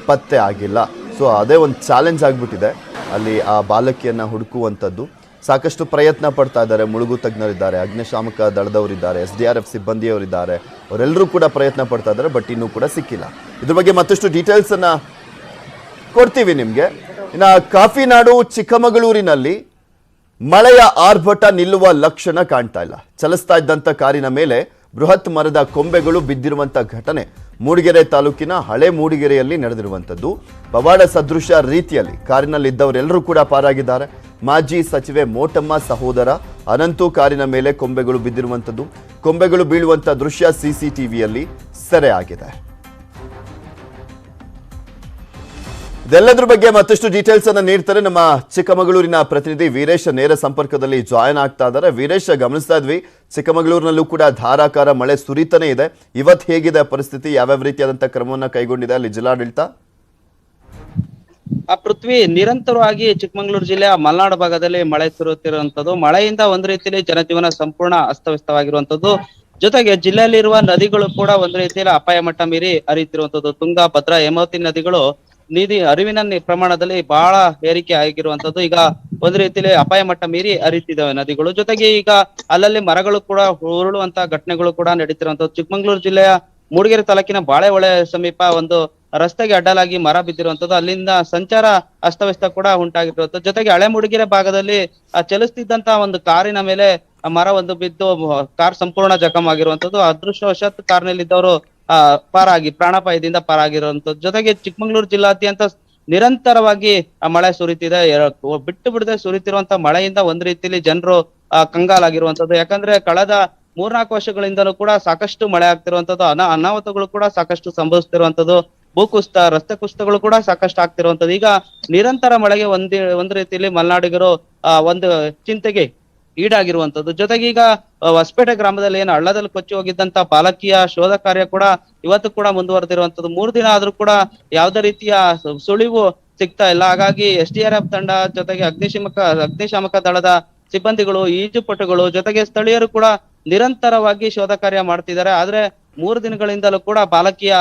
ಪತ್ತೆ ಆಗಿಲ್ಲ. ಸೊ ಅದೇ ಒಂದು ಚಾಲೆಂಜ್ ಆಗಿಬಿಟ್ಟಿದೆ ಅಲ್ಲಿ ಆ ಬಾಲಕಿಯನ್ನ ಹುಡುಕುವಂಥದ್ದು. ಸಾಕಷ್ಟು ಪ್ರಯತ್ನ ಪಡ್ತಾ ಇದ್ದಾರೆ. ಮುಳುಗು ತಜ್ಞರಿದ್ದಾರೆ, ಅಗ್ನಿಶಾಮಕ ದಳದವರಿದ್ದಾರೆ, SDRF ಸಿಬ್ಬಂದಿಯವರಿದ್ದಾರೆ, ಅವರೆಲ್ಲರೂ ಕೂಡ ಪ್ರಯತ್ನ ಪಡ್ತಾ ಇದ್ದಾರೆ, ಬಟ್ ಇನ್ನೂ ಕೂಡ ಸಿಕ್ಕಿಲ್ಲ. ಇದ್ರ ಬಗ್ಗೆ ಮತ್ತಷ್ಟು ಡೀಟೇಲ್ಸ್ ಅನ್ನ ಕೊಡ್ತೀವಿ ನಿಮ್ಗೆ. ಇನ್ನು ಕಾಫಿನಾಡು ಚಿಕ್ಕಮಗಳೂರಿನಲ್ಲಿ ಮಳೆಯ ಆರ್ಭಟ ನಿಲ್ಲುವ ಲಕ್ಷಣ ಕಾಣ್ತಾ ಇಲ್ಲ. ಚಲಿಸ್ತಾ ಇದ್ದಂತ ಕಾರಿನ ಮೇಲೆ ಬೃಹತ್ ಮರದ ಕೊಂಬೆಗಳು ಬಿದ್ದಿರುವಂತ ಘಟನೆ ಮೂಡಿಗೆರೆ ತಾಲೂಕಿನ ಹಳೆ ಮೂಡಿಗೆರೆಯಲ್ಲಿ ನಡೆದಿರುವಂತದ್ದು. ಪವಾಡ ಸದೃಶ ರೀತಿಯಲ್ಲಿ ಕಾರಿನಲ್ಲಿದ್ದವರೆಲ್ಲರೂ ಕೂಡ ಪಾರಾಗಿದ್ದಾರೆ. ಮಾಜಿ ಸಚಿವೆ ಮೋಟಮ್ಮ ಸಹೋದರ ಅನಂತು ಕಾರಿನ ಮೇಲೆ ಕೊಂಬೆಗಳು ಬಿದ್ದಿರುವಂತದ್ದು. ಕೊಂಬೆಗಳು ಬೀಳುವಂತ ದೃಶ್ಯ CCTVಯಲ್ಲಿ ಸೆರೆ ಆಗಿದೆ. ಇದೆಲ್ಲದ್ರ ಬಗ್ಗೆ ಮತ್ತಷ್ಟು ಡೀಟೇಲ್ಸ್ ಅನ್ನ ನೀಡ್ತಾರೆ ನಮ್ಮ ಚಿಕ್ಕಮಗಳೂರಿನ ಪ್ರತಿನಿಧಿ ವೀರೇಶ್. ನೇರ ಸಂಪರ್ಕದಲ್ಲಿ ಜಾಯಿನ್ ಆಗ್ತಾ ಇದ್ದಾರೆ. ವೀರೇಶ್, ಗಮನಿಸ್ತಾ ಇದ್ವಿ ಚಿಕ್ಕಮಗಳೂರಿನಲ್ಲೂ ಕೂಡ ಧಾರಾಕಾರ ಮಳೆ ಸುರಿತಾನೆ ಇದೆ. ಇವತ್ತು ಹೇಗಿದೆ ಪರಿಸ್ಥಿತಿ? ಯಾವ್ಯಾವ ರೀತಿಯಾದಂತಹ ಕ್ರಮವನ್ನ ಕೈಗೊಂಡಿದೆ ಅಲ್ಲಿ ಜಿಲ್ಲಾಡಳಿತ? ಪೃಥ್ವಿ, ನಿರಂತರವಾಗಿ ಚಿಕ್ಕಮಗಳೂರು ಜಿಲ್ಲೆಯ ಮಲೆನಾಡು ಭಾಗದಲ್ಲಿ ಮಳೆ ಸುರಿಯುತ್ತಿರುವಂತದ್ದು. ಮಳೆಯಿಂದ ಒಂದ್ ರೀತಿಯಲ್ಲಿ ಜನಜೀವನ ಸಂಪೂರ್ಣ ಅಸ್ತವ್ಯಸ್ತವಾಗಿರುವಂತದ್ದು. ಜೊತೆಗೆ ಜಿಲ್ಲೆಯಲ್ಲಿರುವ ನದಿಗಳು ಕೂಡ ಒಂದ್ ರೀತಿಯಲ್ಲಿ ಅಪಾಯ ಮಟ್ಟ ಮೀರಿ ಹರಿಯುತ್ತಿರುವಂತದ್ದು. ತುಂಗಾ, ಭದ್ರಾ, ಹೇಮಾವತಿ ನದಿಗಳು ಅರಿವಿನ ಪ್ರಮಾಣದಲ್ಲಿ ಬಹಳ ಏರಿಕೆ ಆಗಿರುವಂತದ್ದು. ಈಗ ಒಂದ್ ರೀತಿಯಲ್ಲಿ ಅಪಾಯ ಮಟ್ಟ ಮೀರಿ ಹರಿತಿದ್ದಾವೆ ನದಿಗಳು. ಜೊತೆಗೆ ಈಗ ಅಲ್ಲಲ್ಲಿ ಮರಗಳು ಕೂಡ ಉರುಳುವಂತ ಘಟನೆಗಳು ಕೂಡ ನಡೀತಿರುವಂತದ್ದು. ಚಿಕ್ಕಮಗಳೂರು ಜಿಲ್ಲೆಯ ಮೂಡಿಗೆರೆ ತಾಲೂಕಿನ ಬಾಳೆಹೊಳೆ ಸಮೀಪ ಒಂದು ರಸ್ತೆಗೆ ಅಡ್ಡಲಾಗಿ ಮರ ಬಿದ್ದಿರುವಂತದ್ದು. ಅಲ್ಲಿಂದ ಸಂಚಾರ ಅಸ್ತವ್ಯಸ್ತ ಕೂಡ ಉಂಟಾಗಿರುವಂತದ್ದು. ಜೊತೆಗೆ ಹಳೆ ಮೂಡಿಗೆರೆ ಭಾಗದಲ್ಲಿ ಚಲಿಸ್ತಿದ್ದಂತ ಒಂದು ಕಾರಿನ ಮೇಲೆ ಮರ ಒಂದು ಬಿದ್ದು ಕಾರ್ ಸಂಪೂರ್ಣ ಜಖಮ್ ಆಗಿರುವಂತದ್ದು. ಅದೃಷ್ಟವಶಾತ್ ಕಾರ್ನಲ್ಲಿದ್ದವರು ಪ್ರಾಣಾಪಾಯದಿಂದ ಪಾರಾಗಿರುವಂತದ್ದು. ಜೊತೆಗೆ ಚಿಕ್ಕಮಗಳೂರು ಜಿಲ್ಲಾದ್ಯಂತ ನಿರಂತರವಾಗಿ ಮಳೆ ಸುರಿತಿದೆ. ಬಿಟ್ಟು ಬಿಡದೆ ಸುರಿತಿರುವಂತ ಮಳೆಯಿಂದ ಒಂದ್ ರೀತಿಯಲ್ಲಿ ಜನರು ಕಂಗಾಲಾಗಿರುವಂತದ್ದು. ಯಾಕಂದ್ರೆ ಕಳೆದ 3-4 ವರ್ಷಗಳಿಂದಲೂ ಕೂಡ ಸಾಕಷ್ಟು ಮಳೆ ಆಗ್ತಿರುವಂತದ್ದು. ಅನಾಹುತಗಳು ಕೂಡ ಸಾಕಷ್ಟು ಸಂಭವಿಸ್ತಿರುವಂತದ್ದು. ಭೂಕುಸಿತ, ರಸ್ತೆ ಕುಸಿತಗಳು ಕೂಡ ಸಾಕಷ್ಟು ಆಗ್ತಿರುವಂತದ್ದು. ಈಗ ನಿರಂತರ ಮಳೆಗೆ ಒಂದ್ ರೀತಿಯಲ್ಲಿ ಮಲೆನಾಡಿಗರು ಒಂದು ಚಿಂತೆಗೆ ಈಡಾಗಿರುವಂತದ್ದು. ಜೊತೆಗೆ ಈಗ ಹೊಸಪೇಟೆ ಗ್ರಾಮದಲ್ಲಿ ಏನು ಹಳ್ಳದಲ್ಲಿ ಕೊಚ್ಚಿ ಹೋಗಿದ್ದಂತ ಬಾಲಕಿಯ ಶೋಧ ಕಾರ್ಯ ಕೂಡ ಇವತ್ತು ಕೂಡ ಮುಂದುವರೆದಿರುವಂತದ್ದು. 3 ದಿನ ಆದ್ರೂ ಕೂಡ ಯಾವುದೇ ರೀತಿಯ ಸುಳಿವು ಸಿಗ್ತಾ ಇಲ್ಲ. ಹಾಗಾಗಿ SDRF ತಂಡ ಜೊತೆಗೆ ಅಗ್ನಿಶಾಮಕ ದಳದ ಸಿಬ್ಬಂದಿಗಳು, ಈಜುಪಟುಗಳು, ಜೊತೆಗೆ ಸ್ಥಳೀಯರು ಕೂಡ ನಿರಂತರವಾಗಿ ಶೋಧ ಕಾರ್ಯ ಮಾಡ್ತಿದ್ದಾರೆ. ಆದ್ರೆ 3 ದಿನಗಳಿಂದಲೂ ಕೂಡ ಬಾಲಕಿಯ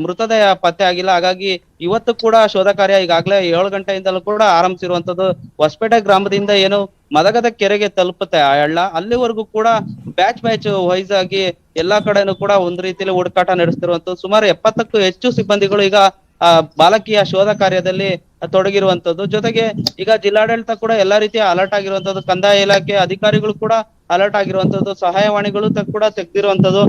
ಮೃತದೇಹ ಪತ್ತೆ ಆಗಿಲ್ಲ. ಹಾಗಾಗಿ ಇವತ್ತು ಕೂಡ ಶೋಧ ಕಾರ್ಯ ಈಗಾಗಲೇ 7 ಗಂಟೆಯಿಂದಲೂ ಕೂಡ ಆರಂಭಿಸಿರುವಂತದ್ದು. ಹೊಸಪೇಟೆ ಗ್ರಾಮದಿಂದ ಏನು ಮದಗದ ಕೆರೆಗೆ ತಲುಪುತ್ತೆ ಆ ಹಳ್ಳ, ಅಲ್ಲಿವರೆಗೂ ಕೂಡ ಬ್ಯಾಚ್ ವೈಸ್ ಆಗಿ ಎಲ್ಲಾ ಕಡೆನೂ ಕೂಡ ಒಂದ್ ರೀತಿಯಲ್ಲಿ ಹುಡುಕಾಟ ನಡೆಸ್ತಿರುವಂತದ್ದು. ಸುಮಾರು 70ಕ್ಕೂ ಹೆಚ್ಚು ಸಿಬ್ಬಂದಿಗಳು ಈಗ ಬಾಲಕಿಯ ಶೋಧ ಕಾರ್ಯದಲ್ಲಿ ತೊಡಗಿರುವಂತದ್ದು. ಜೊತೆಗೆ ಈಗ ಜಿಲ್ಲಾಡಳಿತ ಕೂಡ ಎಲ್ಲಾ ರೀತಿಯ ಅಲರ್ಟ್ ಆಗಿರುವಂತದ್ದು. ಕಂದಾಯ ಇಲಾಖೆ ಅಧಿಕಾರಿಗಳು ಕೂಡ ಅಲರ್ಟ್ ಆಗಿರುವಂತದ್ದು. ಸಹಾಯವಾಣಿಗಳು ಕೂಡ ತೆಗೆದಿರುವಂತದ್ದು.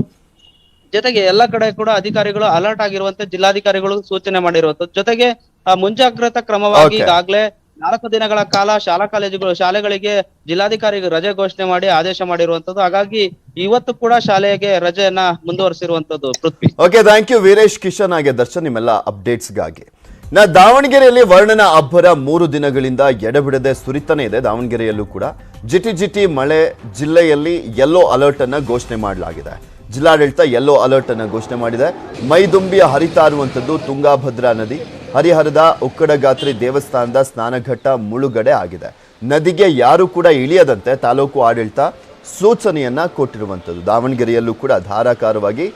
ಜೊತೆಗೆ ಎಲ್ಲ ಕಡೆ ಕೂಡ ಅಧಿಕಾರಿಗಳು ಅಲರ್ಟ್ ಆಗಿರುವಂತೆ ಜಿಲ್ಲಾಧಿಕಾರಿಗಳು ಸೂಚನೆ ಮಾಡಿರುವಂತದ್ದು. ಜೊತೆಗೆ ಮುಂಜಾಗ್ರತಾ ಕ್ರಮವಾಗಿ ಈಗಾಗಲೇ 4 ದಿನಗಳ ಕಾಲ ಶಾಲೆಗಳಿಗೆ ಜಿಲ್ಲಾಧಿಕಾರಿ ರಜೆ ಘೋಷಣೆ ಮಾಡಿ ಆದೇಶ ಮಾಡಿರುವಂತದ್ದು. ಹಾಗಾಗಿ ಇವತ್ತು ಕೂಡ ಶಾಲೆಗೆ ರಜೆಯನ್ನ ಮುಂದುವರಿಸಿರುವಂತದ್ದು. Prithvi. Okay, thank you Veeresh. Kishan ಹಾಗೆ ದರ್ಶನ್, ನಿಮ್ಮೆಲ್ಲ ಅಪ್ಡೇಟ್ಸ್ಗಾಗಿ. ದಾವಣಗೆರೆಯಲ್ಲಿ ವರ್ಣನ ಅಬ್ಬರ 3 ದಿನಗಳಿಂದ ಎಡೆಬಿಡದೆ ಸುರಿತಾನೆ ಇದೆ. ದಾವಣಗೆರೆಯಲ್ಲೂ ಕೂಡ ಜಿಟಿ ಮಳೆ. ಜಿಲ್ಲೆಯಲ್ಲಿ ಯೆಲ್ಲೋ ಅಲರ್ಟ್ ಅನ್ನ ಘೋಷಣೆ ಮಾಡಲಾಗಿದೆ. ಜಿಲ್ಲಾಡಳಿತ ಯೆಲ್ಲೋ ಅಲರ್ಟ್ ಅನ್ನು ಘೋಷಣೆ ಮಾಡಿದೆ. ಮೈದುಂಬಿ ಹರಿತಾ ಇರುವಂಥದ್ದು ತುಂಗಾ ಭದ್ರಾ ನದಿ. ಹರಿಹರದ ಉಕ್ಕಡಗಾತ್ರಿ ದೇವಸ್ಥಾನದ ಸ್ನಾನಘಟ್ಟ ಮುಳುಗಡೆ ಆಗಿದೆ. ನದಿಗೆ ಯಾರು ಕೂಡ ಇಳಿಯದಂತೆ ತಾಲೂಕು ಆಡಳಿತ ಸೂಚನೆಯನ್ನ ಕೊಟ್ಟಿರುವಂಥದ್ದು. ದಾವಣಗೆರೆಯಲ್ಲೂ ಕೂಡ ಧಾರಾಕಾರವಾಗಿ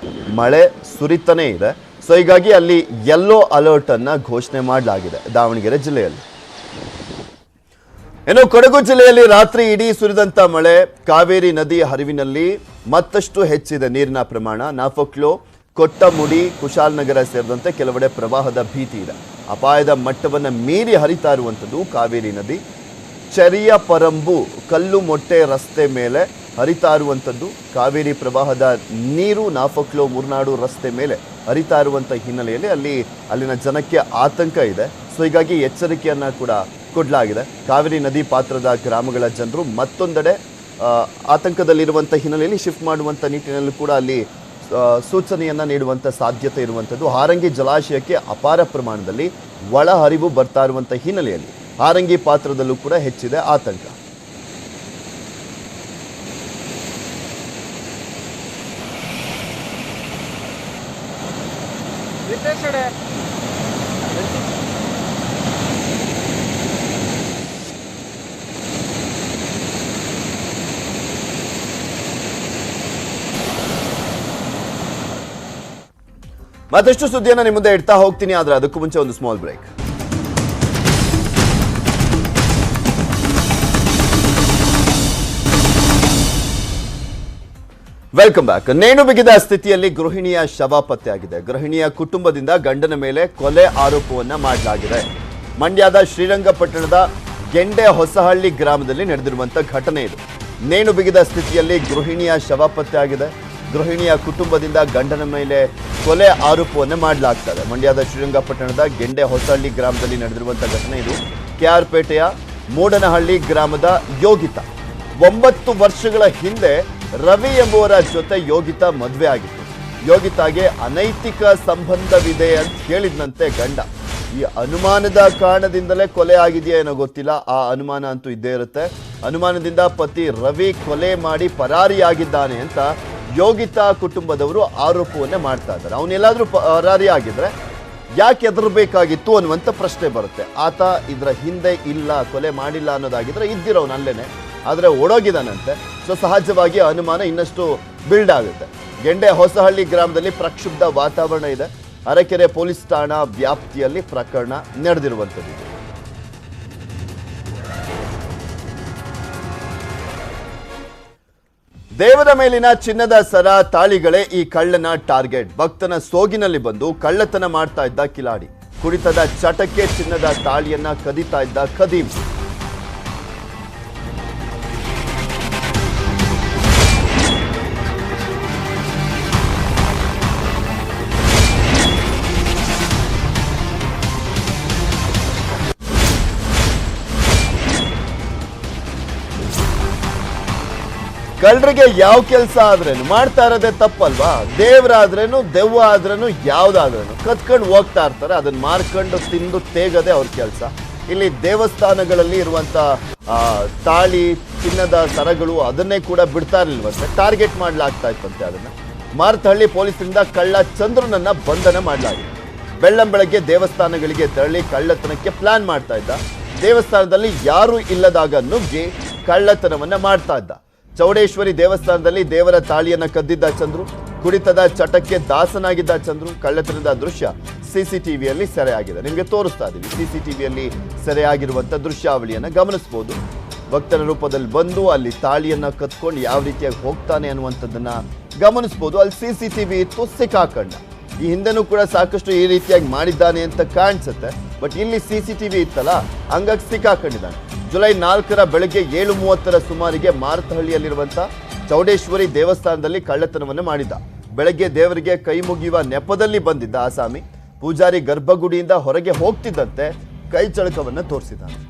ಮಳೆ ಸುರಿತಾನೇ ಇದೆ. ಸೊ ಹೀಗಾಗಿ ಅಲ್ಲಿ ಯೆಲ್ಲೋ ಅಲರ್ಟ್ ಅನ್ನ ಘೋಷಣೆ ಮಾಡಲಾಗಿದೆ ದಾವಣಗೆರೆ ಜಿಲ್ಲೆಯಲ್ಲಿ. ಇನ್ನು ಕೊಡಗು ಜಿಲ್ಲೆಯಲ್ಲಿ ರಾತ್ರಿ ಇಡೀ ಸುರಿದಂತ ಮಳೆ, ಕಾವೇರಿ ನದಿ ಹರಿವಿನಲ್ಲಿ ಮತ್ತಷ್ಟು ಹೆಚ್ಚಿದೆ ನೀರಿನ ಪ್ರಮಾಣ. ನಾಫಕ್ಲೋ, ಕೊಟ್ಟಮುಡಿ, ಕುಶಾಲನಗರ ಸೇರಿದಂತೆ ಕೆಲವೆಡೆ ಪ್ರವಾಹದ ಭೀತಿ ಇದೆ. ಅಪಾಯದ ಮಟ್ಟವನ್ನು ಮೀರಿ ಹರಿತಾ ಇರುವಂಥದ್ದು ಕಾವೇರಿ ನದಿ. ಚೆರಿಯ ಪರಂಬು ಕಲ್ಲು ಮೊಟ್ಟೆ ರಸ್ತೆ ಮೇಲೆ ಹರಿತಾ ಇರುವಂಥದ್ದು ಕಾವೇರಿ ಪ್ರವಾಹದ ನೀರು ನಾಫಕ್ಲೋ ಮುರ್ನಾಡು ರಸ್ತೆ ಮೇಲೆ ಹರಿತಾ ಇರುವಂಥ ಹಿನ್ನೆಲೆಯಲ್ಲಿ ಅಲ್ಲಿನ ಜನಕ್ಕೆ ಆತಂಕ ಇದೆ. ಸೊ ಹೀಗಾಗಿ ಎಚ್ಚರಿಕೆಯನ್ನ ಕೂಡ ಕೊಡಲಾಗಿದೆ. ಕಾವೇರಿ ನದಿ ಪಾತ್ರದ ಗ್ರಾಮಗಳ ಜನರು ಮತ್ತೊಂದೆಡೆ ಆತಂಕದಲ್ಲಿರುವಂಥ ಹಿನ್ನೆಲೆಯಲ್ಲಿ ಶಿಫ್ಟ್ ಮಾಡುವಂಥ ನಿಟ್ಟಿನಲ್ಲೂ ಕೂಡ ಅಲ್ಲಿ ಸೂಚನೆಯನ್ನ ನೀಡುವಂಥ ಸಾಧ್ಯತೆ ಇರುವಂಥದ್ದು. ಹಾರಂಗಿ ಜಲಾಶಯಕ್ಕೆ ಅಪಾರ ಪ್ರಮಾಣದಲ್ಲಿ ಒಳ ಹರಿವು ಬರ್ತಾ ಇರುವಂಥ ಹಿನ್ನೆಲೆಯಲ್ಲಿ ಹಾರಂಗಿ ಪಾತ್ರದಲ್ಲೂ ಕೂಡ ಹೆಚ್ಚಿದೆ ಆತಂಕ. ಮತ್ತಷ್ಟು ಸುದ್ದಿಯನ್ನು ನಿಮ್ಮ ಮುಂದೆ ಇಡ್ತಾ ಹೋಗ್ತೀನಿ, ಆದ್ರೆ ಅದಕ್ಕೂ ಮುಂಚೆ ಒಂದು ಸ್ಮಾಲ್ ಬ್ರೇಕ್. Welcome back. ನೇಣು ಬಿಗಿದ ಸ್ಥಿತಿಯಲ್ಲಿ ಗೃಹಿಣಿಯ ಶವ ಪತ್ತೆಯಾಗಿದೆ. ಗೃಹಿಣಿಯ ಕುಟುಂಬದಿಂದ ಗಂಡನ ಮೇಲೆ ಕೊಲೆ ಆರೋಪವನ್ನ ಮಾಡಲಾಗಿದೆ. ಮಂಡ್ಯದ ಶ್ರೀರಂಗಪಟ್ಟಣದ ಗೆಂಡೆ ಹೊಸಹಳ್ಳಿ ಗ್ರಾಮದಲ್ಲಿ ನಡೆದಿರುವಂತಹ ಘಟನೆ ಇದು. ನೇಣು ಬಿಗಿದ ಸ್ಥಿತಿಯಲ್ಲಿ ಗೃಹಿಣಿಯ ಶವ ಪತ್ತೆಯಾಗಿದೆ. ಗೃಹಿಣಿಯ ಕುಟುಂಬದಿಂದ ಗಂಡನ ಮೇಲೆ ಕೊಲೆ ಆರೋಪವನ್ನು ಮಾಡಲಾಗ್ತದೆ. ಮಂಡ್ಯದ ಶ್ರೀರಂಗಪಟ್ಟಣದ ಗೆಂಡೆ ಹೊಸಹಳ್ಳಿ ಗ್ರಾಮದಲ್ಲಿ ನಡೆದಿರುವಂತಹ ಘಟನೆ ಇದು. ಕೆಆರ್ ಪೇಟೆಯ ಮೂಡನಹಳ್ಳಿ ಗ್ರಾಮದ ಯೋಗಿತಾ 9 ವರ್ಷಗಳ ಹಿಂದೆ ರವಿ ಎಂಬುವರ ಜೊತೆ ಯೋಗಿತಾ ಮದುವೆ ಆಗಿತ್ತು. ಯೋಗಿತಾಗೆ ಅನೈತಿಕ ಸಂಬಂಧವಿದೆ ಅಂತ ಹೇಳಿದ್ನಂತೆ ಗಂಡ. ಈ ಅನುಮಾನದ ಕಾರಣದಿಂದಲೇ ಕೊಲೆ ಆಗಿದೆಯಾ ಏನೋ ಗೊತ್ತಿಲ್ಲ, ಆ ಅನುಮಾನ ಅಂತೂ ಇದ್ದೇ ಇರುತ್ತೆ. ಅನುಮಾನದಿಂದ ಪತಿ ರವಿ ಕೊಲೆ ಮಾಡಿ ಪರಾರಿಯಾಗಿದ್ದಾನೆ ಅಂತ ಯೋಗಿತಾ ಕುಟುಂಬದವರು ಆರೋಪವನ್ನೇ ಮಾಡ್ತಾ ಇದ್ದಾರೆ. ಅವನೆಲ್ಲಾದ್ರೂ ಪರಾರಿ ಆಗಿದ್ರೆ ಯಾಕೆ ಎದುರಬೇಕಾಗಿತ್ತು ಅನ್ನುವಂಥ ಪ್ರಶ್ನೆ ಬರುತ್ತೆ. ಆತ ಇದರ ಹಿಂದೆ ಇಲ್ಲ, ಕೊಲೆ ಮಾಡಿಲ್ಲ ಅನ್ನೋದಾಗಿದ್ರೆ ಇದ್ದಿರೋನು ಅಲ್ಲೇನೆ, ಆದರೆ ಓಡೋಗಿದ್ದಾನಂತೆ. ಸೊ ಸಹಜವಾಗಿ ಅನುಮಾನ ಇನ್ನಷ್ಟು ಬಿಲ್ಡ್ ಆಗುತ್ತೆ. ಗೆಂಡೆ ಹೊಸಹಳ್ಳಿ ಗ್ರಾಮದಲ್ಲಿ ಪ್ರಕ್ಷುಬ್ಧ ವಾತಾವರಣ ಇದೆ. ಅರಕೆರೆ ಪೊಲೀಸ್ ಠಾಣಾ ವ್ಯಾಪ್ತಿಯಲ್ಲಿ ಪ್ರಕರಣ ನಡೆದಿರುವಂಥದ್ದು. ದೇವರ ಮೇಲಿನ ಚಿನ್ನದ ಸರ ತಾಳಿಗಳೇ ಈ ಕಳ್ಳನ ಟಾರ್ಗೆಟ್. ಭಕ್ತನ ಸೋಗಿನಲ್ಲಿ ಬಂದು ಕಳ್ಳತನ ಮಾಡ್ತಾ ಇದ್ದ ಕಿಲಾಡಿ. ಕುಡಿತದ ಚಟಕ್ಕೆ ಚಿನ್ನದ ತಾಳಿಯನ್ನ ಕದೀತಾ ಇದ್ದ ಖದೀಮ್. ಕಳ್ಳರಿಗೆ ಯಾವ ಕೆಲಸ ಆದ್ರೇನು ಮಾಡ್ತಾ ಇರೋದೇ ತಪ್ಪಲ್ವಾ? ದೇವರಾದ್ರೇನು ದೆವ್ವ ಆದ್ರೇನು ಯಾವ್ದಾದ್ರೇನು ಕತ್ಕೊಂಡು ಹೋಗ್ತಾ ಇರ್ತಾರೆ. ಅದನ್ನ ಮಾರ್ಕೊಂಡು ತಿಂದು ತೇಗದೆ ಅವ್ರ ಕೆಲಸ. ಇಲ್ಲಿ ದೇವಸ್ಥಾನಗಳಲ್ಲಿ ಇರುವಂತ ತಾಳಿ ಚಿನ್ನದ ಸರಗಳು ಅದನ್ನೇ ಕೂಡ ಬಿಡ್ತಾ ಇರ್ಲಿಲ್ವಂತೆ, ಟಾರ್ಗೆಟ್ ಮಾಡ್ಲಾಗ್ತಾ ಇತ್ತಂತೆ. ಅದನ್ನ ಮಾರ್ತಹಳ್ಳಿ ಪೊಲೀಸರಿಂದ ಕಳ್ಳ ಚಂದ್ರನನ್ನ ಬಂಧನ ಮಾಡಲಾಗಿದೆ. ಬೆಳ್ಳಂಬೆಳಗ್ಗೆ ದೇವಸ್ಥಾನಗಳಿಗೆ ತೆರಳಿ ಕಳ್ಳತನಕ್ಕೆ ಪ್ಲಾನ್ ಮಾಡ್ತಾ ಇದ್ದ. ದೇವಸ್ಥಾನದಲ್ಲಿ ಯಾರು ಇಲ್ಲದಾಗ ನುಗ್ಗಿ ಕಳ್ಳತನವನ್ನ ಮಾಡ್ತಾ ಇದ್ದ. ಚೌಡೇಶ್ವರಿ ದೇವಸ್ಥಾನದಲ್ಲಿ ದೇವರ ತಾಳಿಯನ್ನ ಕದ್ದಿದ್ದ ಚಂದ್ರು. ಕುಡಿತದ ಚಟಕ್ಕೆ ದಾಸನಾಗಿದ್ದ ಚಂದ್ರು. ಕಳ್ಳತನದ ದೃಶ್ಯ ಸಿಸಿಟಿವಿಯಲ್ಲಿ ಸೆರೆಯಾಗಿದೆ. ನಿಮಗೆ ತೋರಿಸ್ತಾ ಇದೀವಿ. ಸಿಸಿಟಿವಿಯಲ್ಲಿ ಸೆರೆಯಾಗಿರುವಂತ ದೃಶ್ಯಾವಳಿಯನ್ನ ಗಮನಿಸಬಹುದು. ಭಕ್ತರ ರೂಪದಲ್ಲಿ ಬಂದು ಅಲ್ಲಿ ತಾಳಿಯನ್ನ ಕತ್ಕೊಂಡು ಯಾವ ರೀತಿಯಾಗಿ ಹೋಗ್ತಾನೆ ಅನ್ನುವಂಥದ್ದನ್ನ ಗಮನಿಸಬಹುದು. ಅಲ್ಲಿ ಸಿಸಿಟಿವಿ ಇತ್ತು, ಸಿಕ್ಕಾಕೊಂಡ. ಈ ಹಿಂದೆನೂ ಕೂಡ ಸಾಕಷ್ಟು ಈ ರೀತಿಯಾಗಿ ಮಾಡಿದ್ದಾನೆ ಅಂತ ಕಾಣಿಸುತ್ತೆ. ಬಟ್ ಇಲ್ಲಿ ಸಿಸಿಟಿವಿ ಇತ್ತಲ್ಲ, ಹಂಗಾಗಿ ಸಿಕ್ಕಾಕೊಂಡಿದ್ದಾನೆ. ಜುಲೈ 4ರ ಬೆಳಗ್ಗೆ 7:30 ಸುಮಾರಿಗೆ ಮಾರತಹಳ್ಳಿಯಲ್ಲಿರುವಂಥ ಚೌಡೇಶ್ವರಿ ದೇವಸ್ಥಾನದಲ್ಲಿ ಕಳ್ಳತನವನ್ನು ಮಾಡಿದ್ದ. ಬೆಳಗ್ಗೆ ದೇವರಿಗೆ ಕೈ ಮುಗಿಯುವ ನೆಪದಲ್ಲಿ ಬಂದಿದ್ದ ಆಸಾಮಿ ಪೂಜಾರಿ ಗರ್ಭಗುಡಿಯಿಂದ ಹೊರಗೆ ಹೋಗ್ತಿದ್ದಂತೆ ಕೈ ಚಳಕವನ್ನು ತೋರಿಸಿದ್ದಾನೆ.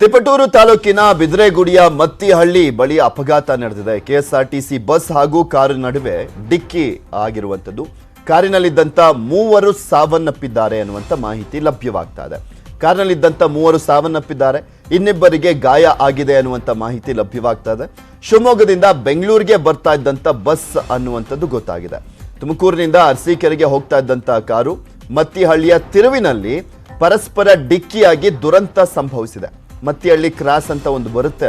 ತಿಪಟೂರು ತಾಲೂಕಿನ ಬಿದ್ರೆಗುಡಿಯ ಮತ್ತಿಹಳ್ಳಿ ಬಳಿ ಅಪಘಾತ ನಡೆದಿದೆ. ಕೆಎಸ್ಆರ್ಟಿಸಿ ಬಸ್ ಹಾಗೂ ಕಾರು ನಡುವೆ ಡಿಕ್ಕಿ ಆಗಿರುವಂಥದ್ದು. ಕಾರಿನಲ್ಲಿದ್ದಂಥ 3 ಸಾವನ್ನಪ್ಪಿದ್ದಾರೆ ಅನ್ನುವಂಥ ಮಾಹಿತಿ ಲಭ್ಯವಾಗ್ತಾ ಇದೆ. ಕಾರ್ನಲ್ಲಿದ್ದಂಥ 3 ಸಾವನ್ನಪ್ಪಿದ್ದಾರೆ, ಇನ್ನಿಬ್ಬರಿಗೆ ಗಾಯ ಆಗಿದೆ ಅನ್ನುವಂಥ ಮಾಹಿತಿ ಲಭ್ಯವಾಗ್ತಾ ಇದೆ. ಶಿವಮೊಗ್ಗದಿಂದ ಬೆಂಗಳೂರಿಗೆ ಬರ್ತಾ ಇದ್ದಂಥ ಬಸ್ ಅನ್ನುವಂಥದ್ದು ಗೊತ್ತಾಗಿದೆ. ತುಮಕೂರಿನಿಂದ ಅರಸೀಕೆರೆಗೆ ಹೋಗ್ತಾ ಇದ್ದಂಥ ಕಾರು ಮತ್ತಿಹಳ್ಳಿಯ ತಿರುವಿನಲ್ಲಿ ಪರಸ್ಪರ ಡಿಕ್ಕಿಯಾಗಿ ದುರಂತ ಸಂಭವಿಸಿದೆ. ಮತ್ತಿಹಳ್ಳಿ ಕ್ರಾಸ್ ಅಂತ ಒಂದು ಬರುತ್ತೆ,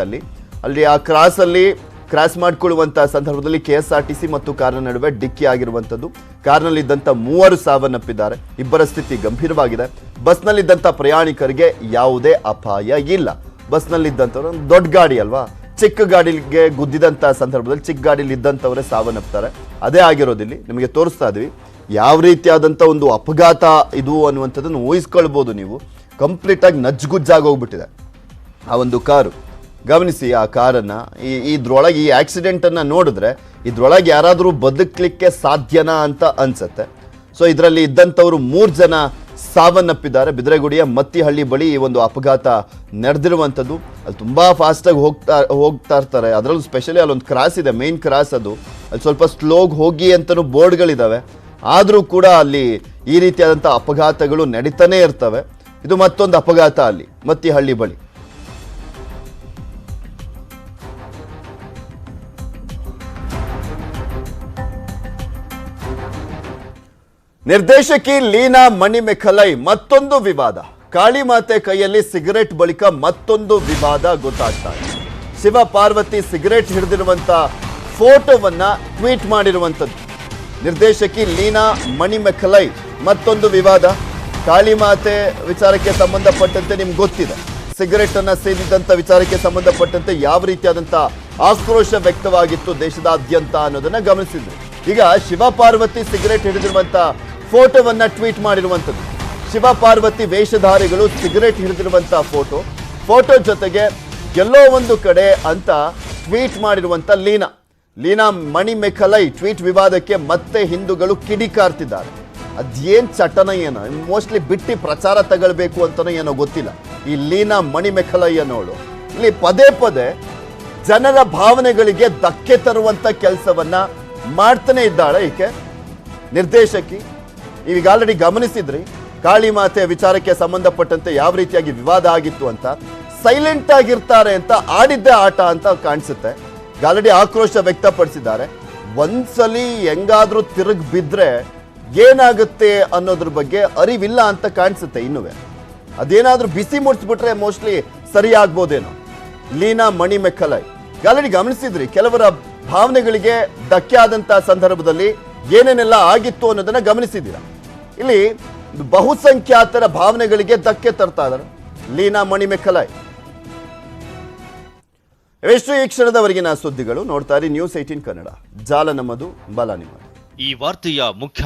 ಅಲ್ಲಿ ಆ ಕ್ರಾಸ್ ಮಾಡಿಕೊಳ್ಳುವಂಥ ಸಂದರ್ಭದಲ್ಲಿ KSRTC ಮತ್ತು ಕಾರಿನ ನಡುವೆ ಡಿಕ್ಕಿ ಆಗಿರುವಂಥದ್ದು. ಕಾರ್ನಲ್ಲಿದ್ದಂಥ 3 ಸಾವನ್ನಪ್ಪಿದ್ದಾರೆ, ಇಬ್ಬರ ಸ್ಥಿತಿ ಗಂಭೀರವಾಗಿದೆ. ಬಸ್ನಲ್ಲಿದ್ದಂಥ ಪ್ರಯಾಣಿಕರಿಗೆ ಯಾವುದೇ ಅಪಾಯ ಇಲ್ಲ. ಬಸ್ನಲ್ಲಿದ್ದಂಥವ್ರು ಒಂದು ದೊಡ್ಡ ಗಾಡಿ ಅಲ್ವಾ, ಚಿಕ್ಕ ಗಾಡಿಗೆ ಗುದ್ದಿದಂಥ ಸಂದರ್ಭದಲ್ಲಿ ಚಿಕ್ಕ ಗಾಡಿಲಿ ಇದ್ದಂಥವರೇ ಸಾವನ್ನಪ್ತಾರೆ. ಅದೇ ಆಗಿರೋದಿಲ್ಲಿ ನಿಮಗೆ ತೋರಿಸ್ತಾ ಇದ್ವಿ ಯಾವ ರೀತಿಯಾದಂಥ ಒಂದು ಅಪಘಾತ ಇದು ಅನ್ನುವಂಥದ್ದನ್ನು ಊಹಿಸ್ಕೊಳ್ಬೋದು ನೀವು. ಕಂಪ್ಲೀಟಾಗಿ ನಜ್ಗುಜ್ಜಾಗಿ ಹೋಗ್ಬಿಟ್ಟಿದೆ ಆ ಒಂದು ಕಾರು. ಗಮನಿಸಿ ಆ ಕಾರನ್ನು, ಇದ್ರೊಳಗೆ ಈ ಆಕ್ಸಿಡೆಂಟನ್ನು ನೋಡಿದ್ರೆ ಇದ್ರೊಳಗೆ ಯಾರಾದರೂ ಬದುಕಲಿಕ್ಕೆ ಸಾಧ್ಯನಾ ಅಂತ ಅನ್ಸುತ್ತೆ. ಸೊ ಇದರಲ್ಲಿ ಇದ್ದಂಥವ್ರು 3 ಜನ ಸಾವನ್ನಪ್ಪಿದ್ದಾರೆ. ಬಿದ್ರೆಗುಡಿಯ ಮತ್ತಿಹಳ್ಳಿ ಬಳಿ ಈ ಒಂದು ಅಪಘಾತ ನಡೆದಿರುವಂಥದ್ದು. ಅಲ್ಲಿ ತುಂಬ ಫಾಸ್ಟಾಗಿ ಹೋಗ್ತಾ ಇರ್ತಾರೆ. ಅದರಲ್ಲೂ ಸ್ಪೆಷಲಿ ಅಲ್ಲೊಂದು ಕ್ರಾಸ್ ಇದೆ, ಮೇನ್ ಕ್ರಾಸ್ ಅದು. ಅಲ್ಲಿ ಸ್ವಲ್ಪ ಸ್ಲೋಗಿ ಹೋಗಿ ಅಂತಲೂ ಬೋರ್ಡ್ಗಳಿದ್ದಾವೆ. ಆದರೂ ಕೂಡ ಅಲ್ಲಿ ಈ ರೀತಿಯಾದಂಥ ಅಪಘಾತಗಳು ನಡೀತಾನೆ ಇರ್ತವೆ. ಇದು ಮತ್ತೊಂದು ಅಪಘಾತ ಅಲ್ಲಿ ಮತ್ತಿಹಳ್ಳಿ ಬಳಿ. ನಿರ್ದೇಶಕಿ ಲೀನಾ ಮಣಿಮೆಖಲೈ ಮತ್ತೊಂದು ವಿವಾದ. ಕಾಳಿಮಾತೆ ಕೈಯಲ್ಲಿ ಸಿಗರೆಟ್ ಬಳಿಕ ಮತ್ತೊಂದು ವಿವಾದ ಗೊತ್ತಾಗ್ತಾ ಇದೆ. ಶಿವ ಪಾರ್ವತಿ ಸಿಗರೆಟ್ ಹಿಡಿದಿರುವಂತ ಫೋಟೋವನ್ನ ಟ್ವೀಟ್ ಮಾಡಿರುವಂಥದ್ದು. ನಿರ್ದೇಶಕಿ ಲೀನಾ ಮಣಿಮೆಖಲೈ ಮತ್ತೊಂದು ವಿವಾದ. ಕಾಳಿಮಾತೆ ವಿಚಾರಕ್ಕೆ ಸಂಬಂಧಪಟ್ಟಂತೆ ನಿಮ್ಗೆ ಗೊತ್ತಿದೆ, ಸಿಗರೆಟ್ ಅನ್ನ ಸೇದಿದಂತ ವಿಚಾರಕ್ಕೆ ಸಂಬಂಧಪಟ್ಟಂತೆ ಯಾವ ರೀತಿಯಾದಂತ ಆಕ್ರೋಶ ವ್ಯಕ್ತವಾಗಿತ್ತು ದೇಶದಾದ್ಯಂತ ಅನ್ನೋದನ್ನ ಗಮನಿಸಿದ್ರು. ಈಗ ಶಿವ ಪಾರ್ವತಿ ಸಿಗರೆಟ್ ಹಿಡಿದಿರುವಂತ ಫೋಟೋವನ್ನ ಟ್ವೀಟ್ ಮಾಡಿರುವಂಥದ್ದು. ಶಿವ ಪಾರ್ವತಿ ವೇಷಧಾರಿಗಳು ಸಿಗರೆಟ್ ಹಿಡಿದಿರುವಂತ ಫೋಟೋ ಜೊತೆಗೆ ಎಲ್ಲೋ ಒಂದು ಕಡೆ ಅಂತ ಟ್ವೀಟ್ ಮಾಡಿರುವಂತ ಲೀನಾ ಮಣಿಮೆಖಲೈ ಟ್ವೀಟ್ ವಿವಾದಕ್ಕೆ ಮತ್ತೆ ಹಿಂದೂಗಳು ಕಿಡಿಕಾರ್ತಿದ್ದಾರೆ. ಅದೇನ್ ಚಟನ ಏನೋ, ಮೋಸ್ಟ್ಲಿ ಬಿಟ್ಟು ಪ್ರಚಾರ ತಗೊಳ್ಬೇಕು ಅಂತನೋ ಏನೋ ಗೊತ್ತಿಲ್ಲ. ಈ ಲೀನಾ ಮಣಿಮೆಖಲೈ ಅನ್ನೋಳು ಇಲ್ಲಿ ಪದೇ ಜನರ ಭಾವನೆಗಳಿಗೆ ಧಕ್ಕೆ ತರುವಂತ ಕೆಲಸವನ್ನ ಮಾಡ್ತಾನೆ ಇದ್ದಾಳೆ ಈಕೆ ನಿರ್ದೇಶಕಿ. ಈಗ ಆಲ್ರೆಡಿ ಗಮನಿಸಿದ್ರಿ ಕಾಳಿಮಾತೆ ವಿಚಾರಕ್ಕೆ ಸಂಬಂಧಪಟ್ಟಂತೆ ಯಾವ ರೀತಿಯಾಗಿ ವಿವಾದ ಆಗಿತ್ತು ಅಂತ. ಸೈಲೆಂಟ್ ಆಗಿರ್ತಾರೆ ಅಂತ ಆಡಿದ್ದೇ ಆಟ ಅಂತ ಕಾಣಿಸುತ್ತೆ. ಆಲ್ರೆಡಿ ಆಕ್ರೋಶ ವ್ಯಕ್ತಪಡಿಸಿದ್ದಾರೆ. ಒಂದ್ಸಲಿ ಹೆಂಗಾದ್ರೂ ತಿರುಗಿ ಬಿದ್ರೆ ಏನಾಗುತ್ತೆ ಅನ್ನೋದ್ರ ಬಗ್ಗೆ ಅರಿವಿಲ್ಲ ಅಂತ ಕಾಣಿಸುತ್ತೆ. ಇನ್ನುವೆ ಅದೇನಾದ್ರೂ ಬಿಸಿ ಮುಡ್ಸ್ಬಿಟ್ರೆ ಮೋಸ್ಟ್ಲಿ ಸರಿ ಆಗ್ಬೋದೇನೋ. ಲೀನಾ ಮಣಿಮೆಖಲೈ ಆಲ್ರೆಡಿ ಗಮನಿಸಿದ್ರಿ, ಕೆಲವರ ಭಾವನೆಗಳಿಗೆ ಧಕ್ಕೆ ಆದಂತ ಸಂದರ್ಭದಲ್ಲಿ ಏನೇನೆಲ್ಲ ಆಗಿತ್ತು ಅನ್ನೋದನ್ನ ಗಮನಿಸಿದ್ದೀರಾ. ಇಲ್ಲಿ ಬಹುಸಂಖ್ಯಾತರ ಭಾವನೆಗಳಿಗೆ ಧಕ್ಕೆ ತರ್ತಾ ಇದ್ದಾರೆ ಲೀನಾ ಮಣಿಮೆಖಲೈ. ಇವೆಷ್ಟು ಈ ಕ್ಷಣದವರೆಗಿನ ಸುದ್ದಿಗಳು. ನೋಡ್ತಾ ಇರಿ News 18 ಕನ್ನಡ. ಜಾಲ ನಮ್ಮದು, ಬಲ ನಿಮ್ಮದು. ಈ ವಾರ್ತೆಯ ಮುಖ್ಯ